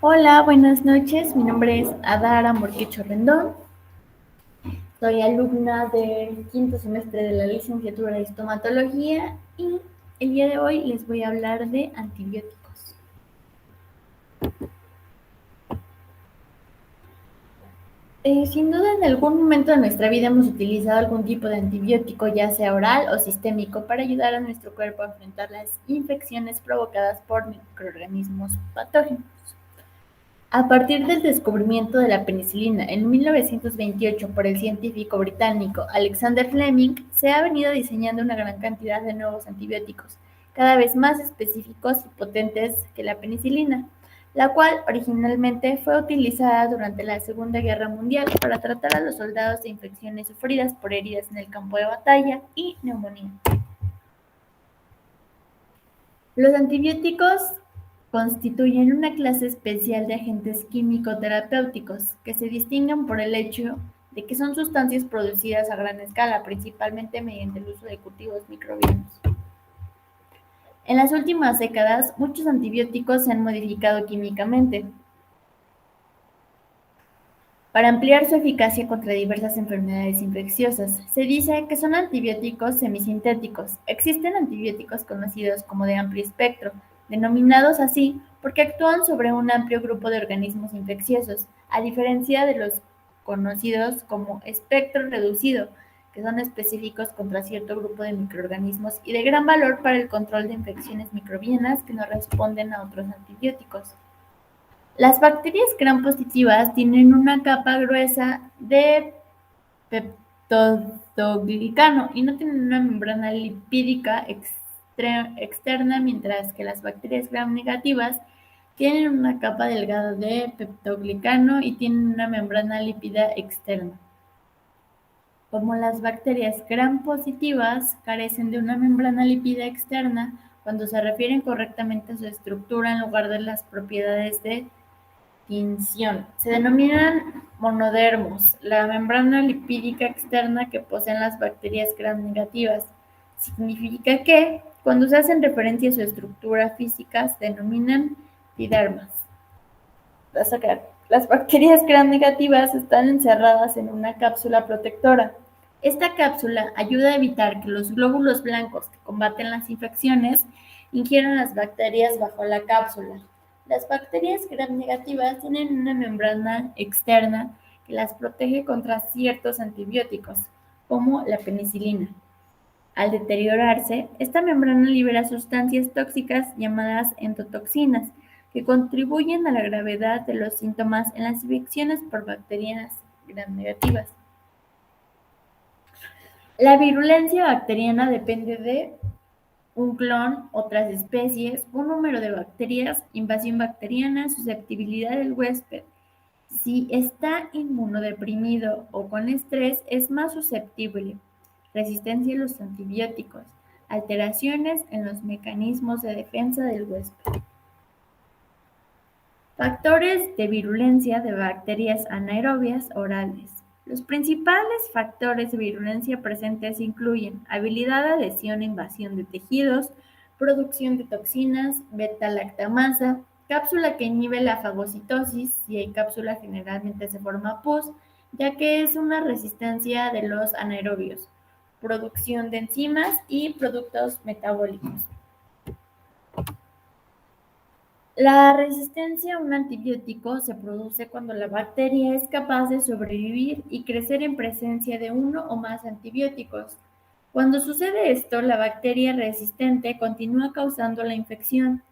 Hola, buenas noches. Mi nombre es Adara Morquecho Rendón. Soy alumna del quinto semestre de la licenciatura de estomatología y el día de hoy les voy a hablar de antibióticos. Sin duda, en algún momento de nuestra vida hemos utilizado algún tipo de antibiótico, ya sea oral o sistémico, para ayudar a nuestro cuerpo a enfrentar las infecciones provocadas por microorganismos patógenos. A partir del descubrimiento de la penicilina en 1928 por el científico británico Alexander Fleming, se ha venido diseñando una gran cantidad de nuevos antibióticos, cada vez más específicos y potentes que la penicilina, la cual originalmente fue utilizada durante la Segunda Guerra Mundial para tratar a los soldados de infecciones sufridas por heridas en el campo de batalla y neumonía. Los antibióticos constituyen una clase especial de agentes químico-terapéuticos que se distinguen por el hecho de que son sustancias producidas a gran escala, principalmente mediante el uso de cultivos microbianos. En las últimas décadas, muchos antibióticos se han modificado químicamente para ampliar su eficacia contra diversas enfermedades infecciosas. Se dice que son antibióticos semisintéticos. Existen antibióticos conocidos como de amplio espectro, denominados así porque actúan sobre un amplio grupo de organismos infecciosos, a diferencia de los conocidos como espectro reducido, que son específicos contra cierto grupo de microorganismos y de gran valor para el control de infecciones microbianas que no responden a otros antibióticos. Las bacterias gram-positivas tienen una capa gruesa de peptidoglicano y no tienen una membrana lipídica externa, mientras que las bacterias gram-negativas tienen una capa delgada de peptidoglicano y tienen una membrana lípida externa. Como las bacterias gram-positivas carecen de una membrana lípida externa, cuando se refieren correctamente a su estructura en lugar de las propiedades de tinción. Se denominan monodermos, la membrana lipídica externa que poseen las bacterias gram-negativas. Significa que, cuando se hacen referencia a su estructura física, se denominan didermas. Las bacterias gram-negativas están encerradas en una cápsula protectora. Esta cápsula ayuda a evitar que los glóbulos blancos que combaten las infecciones ingieran las bacterias bajo la cápsula. Las bacterias gram-negativas tienen una membrana externa que las protege contra ciertos antibióticos, como la penicilina. Al deteriorarse, esta membrana libera sustancias tóxicas llamadas endotoxinas, que contribuyen a la gravedad de los síntomas en las infecciones por bacterias gram-negativas. La virulencia bacteriana depende de un clon, otras especies, un número de bacterias, invasión bacteriana, susceptibilidad del huésped. Si está inmunodeprimido o con estrés, es más susceptible. Resistencia a los antibióticos. Alteraciones en los mecanismos de defensa del huésped. Factores de virulencia de bacterias anaerobias orales. Los principales factores de virulencia presentes incluyen habilidad de adhesión e invasión de tejidos, producción de toxinas, beta-lactamasa, cápsula que inhibe la fagocitosis, si hay cápsula generalmente se forma pus, ya que es una resistencia de los anaerobios, producción de enzimas y productos metabólicos. La resistencia a un antibiótico se produce cuando la bacteria es capaz de sobrevivir y crecer en presencia de uno o más antibióticos. Cuando sucede esto, la bacteria resistente continúa causando la infección.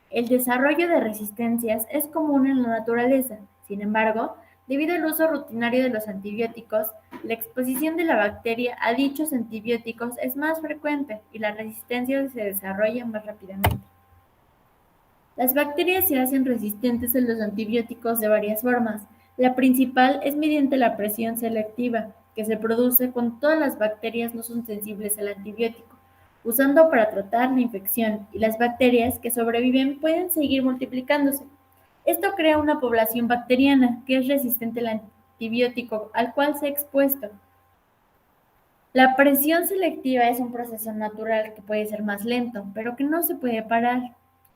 El desarrollo de resistencias es común en la naturaleza. Sin embargo, debido al uso rutinario de los antibióticos, la exposición de la bacteria a dichos antibióticos es más frecuente y la resistencia se desarrolla más rápidamente. Las bacterias se hacen resistentes a los antibióticos de varias formas. La principal es mediante la presión selectiva, que se produce cuando todas las bacterias no son sensibles al antibiótico, usando para tratar la infección, y las bacterias que sobreviven pueden seguir multiplicándose. Esto crea una población bacteriana que es resistente al antibiótico al cual se ha expuesto. La presión selectiva es un proceso natural que puede ser más lento, pero que no se puede parar.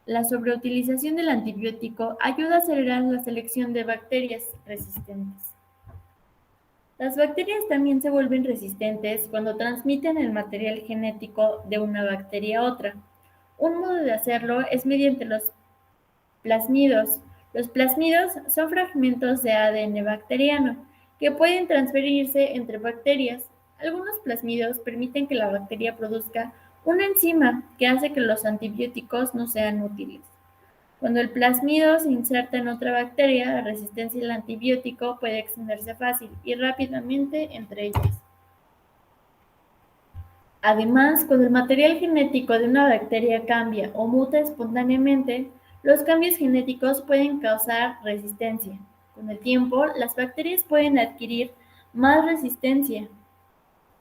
La sobreutilización del antibiótico ayuda a acelerar la selección de bacterias resistentes. Las bacterias también se vuelven resistentes cuando transmiten el material genético de una bacteria a otra. Un modo de hacerlo es mediante los plásmidos. Los plásmidos son fragmentos de ADN bacteriano que pueden transferirse entre bacterias. Algunos plásmidos permiten que la bacteria produzca una enzima que hace que los antibióticos no sean útiles. Cuando el plásmido se inserta en otra bacteria, la resistencia al antibiótico puede extenderse fácil y rápidamente entre ellas. Además, cuando el material genético de una bacteria cambia o muta espontáneamente, los cambios genéticos pueden causar resistencia. Con el tiempo, las bacterias pueden adquirir más resistencia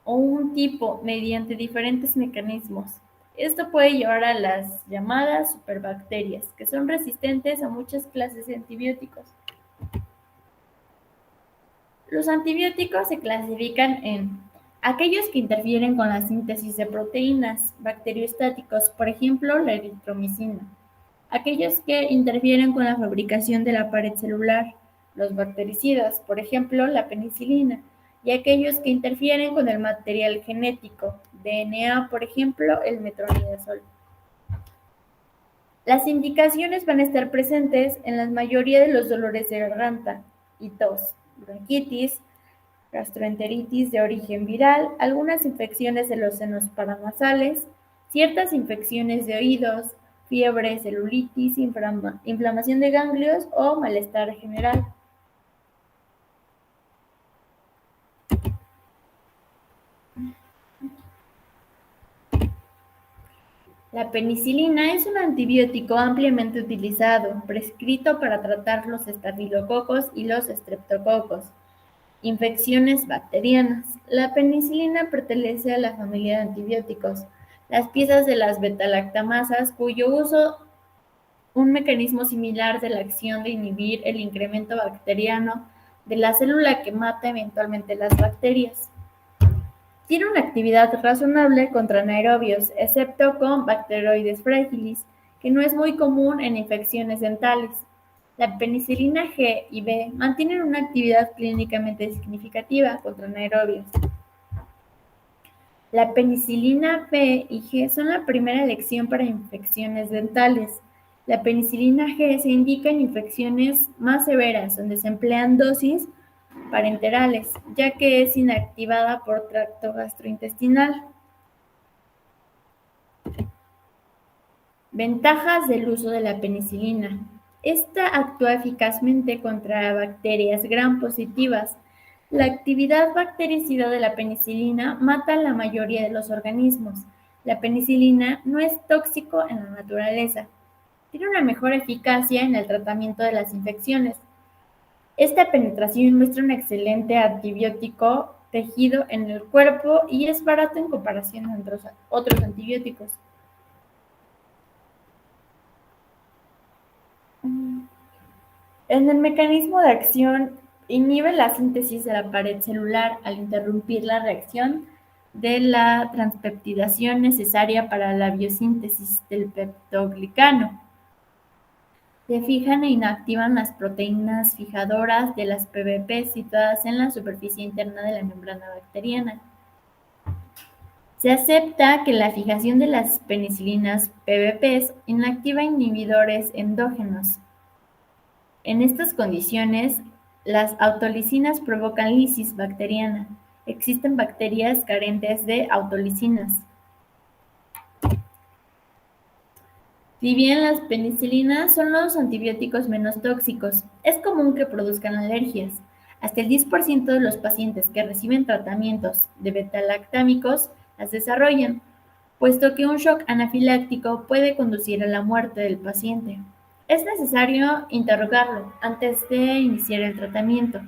o un tipo mediante diferentes mecanismos. Esto puede llevar a las llamadas superbacterias, que son resistentes a muchas clases de antibióticos. Los antibióticos se clasifican en aquellos que interfieren con la síntesis de proteínas, bacteriostáticos, por ejemplo, la eritromicina; aquellos que interfieren con la fabricación de la pared celular, los bactericidas, por ejemplo, la penicilina; y aquellos que interfieren con el material genético, DNA, por ejemplo, el metronidazol. Las indicaciones van a estar presentes en la mayoría de los dolores de garganta y tos, bronquitis, gastroenteritis de origen viral, algunas infecciones de los senos paranasales, ciertas infecciones de oídos, fiebre, celulitis, inflamación de ganglios o malestar general. La penicilina es un antibiótico ampliamente utilizado, prescrito para tratar los estafilococos y los estreptococos, infecciones bacterianas. La penicilina pertenece a la familia de antibióticos, las piezas de las beta-lactamasas, cuyo uso un mecanismo similar de la acción de inhibir el incremento bacteriano de la célula que mata eventualmente las bacterias. Tiene una actividad razonable contra anaerobios, excepto con Bacteroides fragilis, que no es muy común en infecciones dentales. La penicilina G y B mantienen una actividad clínicamente significativa contra anaerobios. La penicilina B y G son la primera elección para infecciones dentales. La penicilina G se indica en infecciones más severas, donde se emplean dosis parenterales, ya que es inactivada por tracto gastrointestinal. Ventajas del uso de la penicilina. Esta actúa eficazmente contra bacterias gram positivas. La actividad bactericida de la penicilina mata a la mayoría de los organismos. La penicilina no es tóxico en la naturaleza. Tiene una mejor eficacia en el tratamiento de las infecciones. Esta penetración muestra un excelente antibiótico tejido en el cuerpo y es barato en comparación a otros antibióticos. En el mecanismo de acción, inhibe la síntesis de la pared celular al interrumpir la reacción de la transpeptidación necesaria para la biosíntesis del peptoglicano. Se fijan e inactivan las proteínas fijadoras de las PBP situadas en la superficie interna de la membrana bacteriana. Se acepta que la fijación de las penicilinas PBPs inactiva inhibidores endógenos. En estas condiciones, las autolisinas provocan lisis bacteriana. Existen bacterias carentes de autolisinas. Si bien las penicilinas son los antibióticos menos tóxicos, es común que produzcan alergias. Hasta el 10% de los pacientes que reciben tratamientos de betalactámicos las desarrollan, puesto que un shock anafiláctico puede conducir a la muerte del paciente. Es necesario interrogarlo antes de iniciar el tratamiento.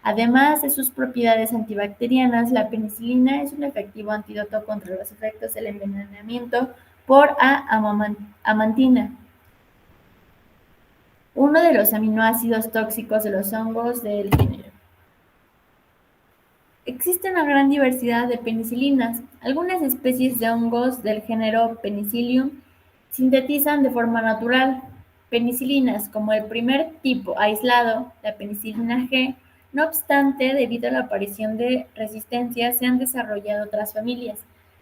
Además de sus propiedades antibacterianas, la penicilina es un efectivo antídoto contra los efectos del envenenamiento por amantina, uno de los aminoácidos tóxicos de los hongos del género. Existe una gran diversidad de penicilinas. Algunas especies de hongos del género Penicillium sintetizan de forma natural penicilinas como el primer tipo aislado, la penicilina G. No obstante, debido a la aparición de resistencia, se han desarrollado otras familias,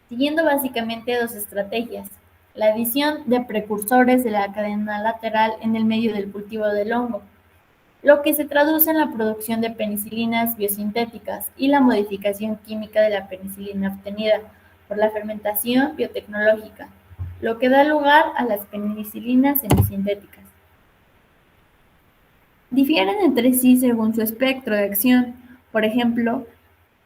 siguiendo básicamente dos estrategias: la adición de precursores de la cadena lateral en el medio del cultivo del hongo, lo que se traduce en la producción de penicilinas biosintéticas, y la modificación química de la penicilina obtenida por la fermentación biotecnológica, lo que da lugar a las penicilinas semisintéticas. Difieren entre sí según su espectro de acción. Por ejemplo,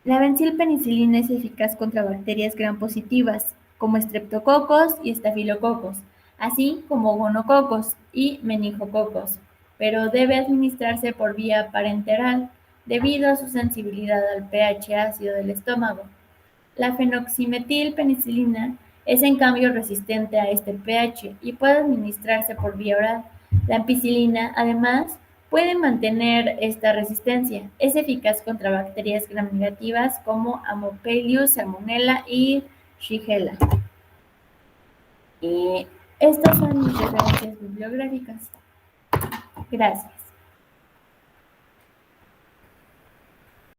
la bencilpenicilina es eficaz contra bacterias gram-positivas, como estreptococos y estafilococos, así como gonococos y meningococos, pero debe administrarse por vía parenteral debido a su sensibilidad al pH ácido del estómago. La fenoximetilpenicilina es en cambio resistente a este pH y puede administrarse por vía oral. La ampicilina, además, puede mantener esta resistencia. Es eficaz contra bacterias gram-negativas como Haemophilus, Salmonella y Shigella. Y estas son mis referencias bibliográficas. Gracias.